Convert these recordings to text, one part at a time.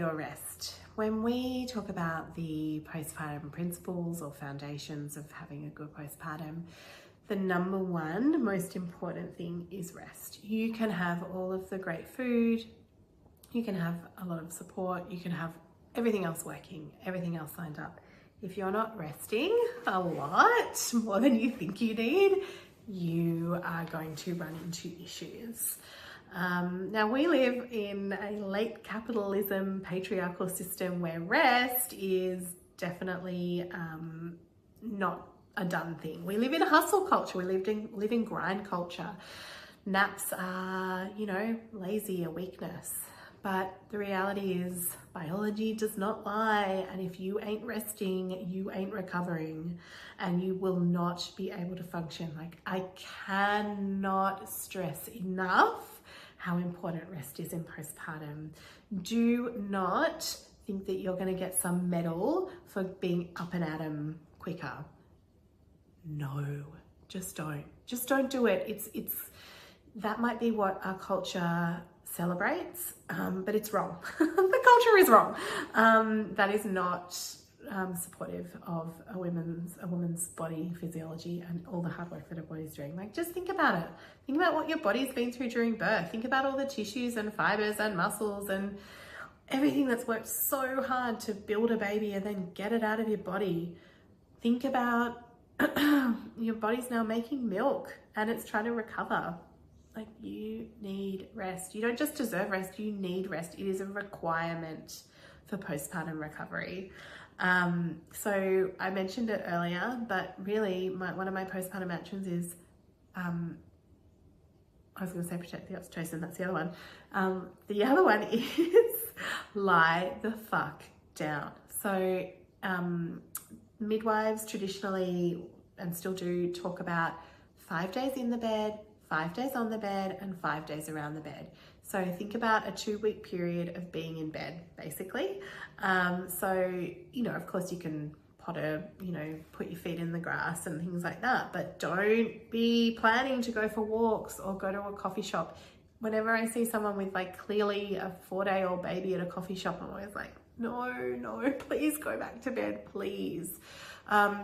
your rest. When we talk about the postpartum principles or foundations of having a good postpartum, the number one most important thing is rest. You can have all of the great food, you can have a lot of support, you can have everything else working, everything else lined up. If you're not resting a lot, more than you think you need, you are going to run into issues. Now we live in a late capitalism patriarchal system where rest is definitely not a done thing. We live in hustle culture, we live in grind culture. Naps are, lazy, a weakness. But the reality is biology does not lie, and if you ain't resting, you ain't recovering, and you will not be able to function. Like, I cannot stress enough how important rest is in postpartum. Do not think that you're going to get some medal for being up and at 'em quicker. No, just don't do it. It's that might be what our culture celebrates, but it's wrong. The culture is wrong. That is not supportive of a woman's body physiology and all the hard work that her body's doing. Like, just think about it. Think about what your body's been through during birth. Think about all the tissues and fibers and muscles and everything that's worked so hard to build a baby and then get it out of your body. Think about your body's now making milk and it's trying to recover. Like, you need rest. You don't just deserve rest, you need rest. It is a requirement for postpartum recovery. So I mentioned it earlier, but really one of my postpartum actions is, I was going to say protect the oxytocin, that's the other one. The other one is lie the fuck down. So midwives traditionally, and still do, talk about 5 days in the bed, 5 days on the bed, and 5 days around the bed. So think about a 2-week period of being in bed, basically. So, of course you can potter, put your feet in the grass and things like that, but don't be planning to go for walks or go to a coffee shop. Whenever I see someone with clearly a 4-day-old baby at a coffee shop, I'm always like, no, please go back to bed, please.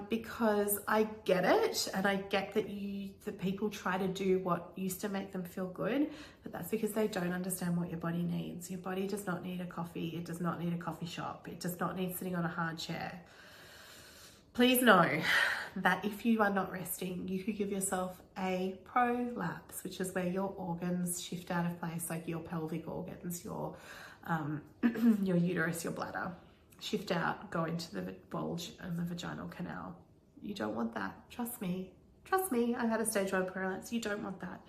Because I get it, and I get that people try to do what used to make them feel good, but that's because they don't understand what your body needs. Your body does not need a coffee. It does not need a coffee shop. It does not need sitting on a hard chair. Please know that if you are not resting, you could give yourself a prolapse, which is where your organs shift out of place, like your pelvic organs, your uterus, your bladder, shift out, go into the bulge and the vaginal canal. You don't want that. Trust me, I've had a stage 1 prolapse. You don't want that.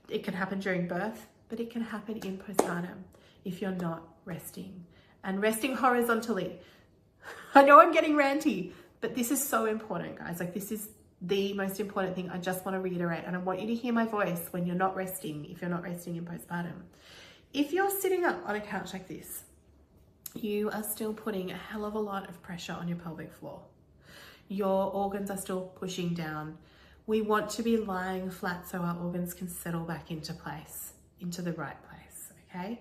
It can happen during birth, but it can happen in postpartum if you're not resting, and resting horizontally. I know I'm getting ranty, but this is so important, guys. Like, this is the most important thing. I just want to reiterate, and I want you to hear my voice when you're not resting, if you're not resting in postpartum. If you're sitting up on a couch like this, you are still putting a hell of a lot of pressure on your pelvic floor. Your organs are still pushing down. We want to be lying flat so our organs can settle back into place, into the right place, okay?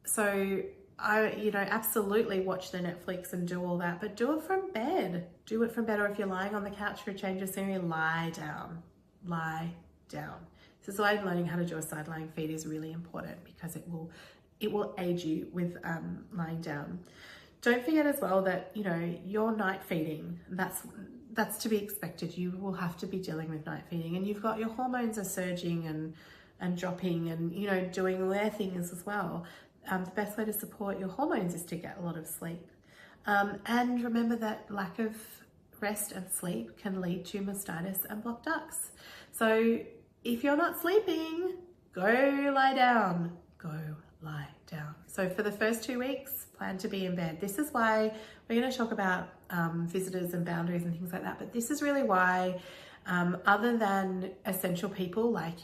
So I, absolutely watch the Netflix and do all that, but do it from bed. Do it from bed, or if you're lying on the couch for a change of scenery, lie down. This is why learning how to do a side lying feed is really important, because it will aid you with lying down. Don't forget as well that, your night feeding, that's to be expected. You will have to be dealing with night feeding, and you've got your hormones are surging and dropping and, doing their things as well. The best way to support your hormones is to get a lot of sleep. And remember that lack of rest and sleep can lead to mastitis and blocked ducts. So if you're not sleeping, go lie down. So for the first 2 weeks, plan to be in bed. This is why we're going to talk about visitors and boundaries and things like that. But this is really why, other than essential people like,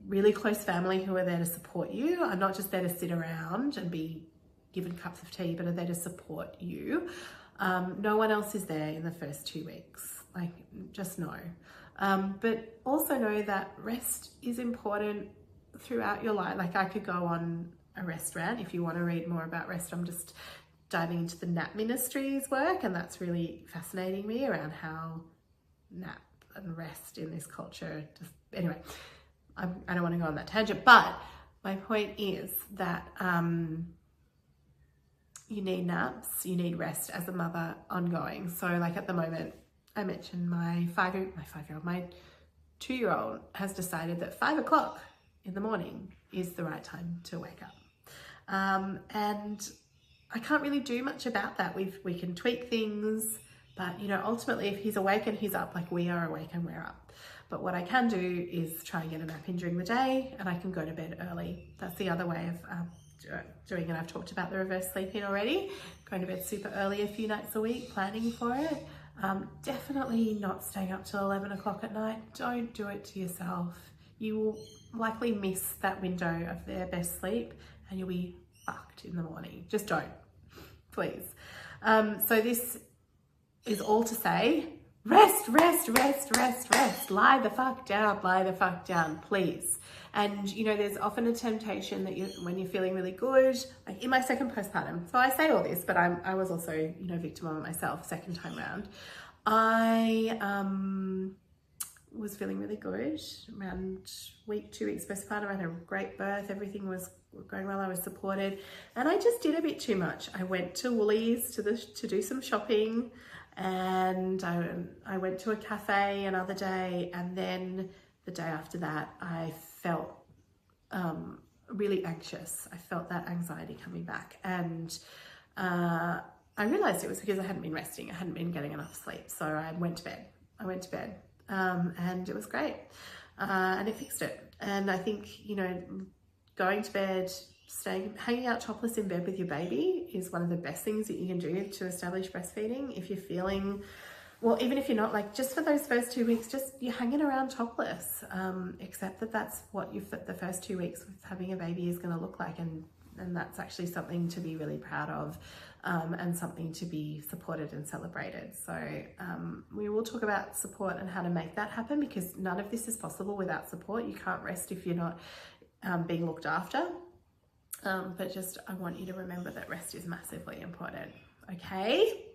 really close family who are there to support you, are not just there to sit around and be given cups of tea, but are there to support you. No one else is there in the first 2 weeks. Like, just know. But also know that rest is important throughout your life. Like, I could go on a rest rant. If you want to read more about rest, I'm just diving into the Nap Ministry's work, and that's really fascinating me around how nap and rest in this culture. Just anyway, I don't want to go on that tangent, but my point is that you need naps, you need rest as a mother ongoing. So like at the moment, I mentioned my 2-year-old has decided that 5 o'clock in the morning is the right time to wake up. And I can't really do much about that. We can tweak things, but you know, ultimately if he's awake and he's up, like we are awake and we're up. But what I can do is try and get a nap in during the day, and I can go to bed early. That's the other way of doing it. I've talked about the reverse sleep-in already, going to bed super early a few nights a week, planning for it. Definitely not staying up till 11 o'clock at night. Don't do it to yourself. You will likely miss that window of their best sleep and you'll be fucked in the morning. Just don't, please. So this is all to say, rest, rest, rest, rest, rest. Lie the fuck down, please. And you know, there's often a temptation that when you're feeling really good, like in my second postpartum, so I say all this, but I was also, you know, victim of it myself second time round. I was feeling really good around 2 weeks postpartum. I had a great birth, everything was going well, I was supported, and I just did a bit too much. I went to Woolies to do some shopping, and I went to a cafe another day, and then the day after that I felt really anxious. I felt that anxiety coming back, and I realized it was because I hadn't been resting. I hadn't been getting enough sleep. So I went to bed. And it was great. And it fixed it. And I think, you know, going to bed, hanging out topless in bed with your baby is one of the best things that you can do to establish breastfeeding. If you're feeling, well, even if you're not, like just for those first 2 weeks, just you're hanging around topless. Accept that that's what the first 2 weeks with having a baby is going to look like. And that's actually something to be really proud of, and something to be supported and celebrated. So we will talk about support and how to make that happen, because none of this is possible without support. You can't rest if you're not being looked after. But just, I want you to remember that rest is massively important. Okay?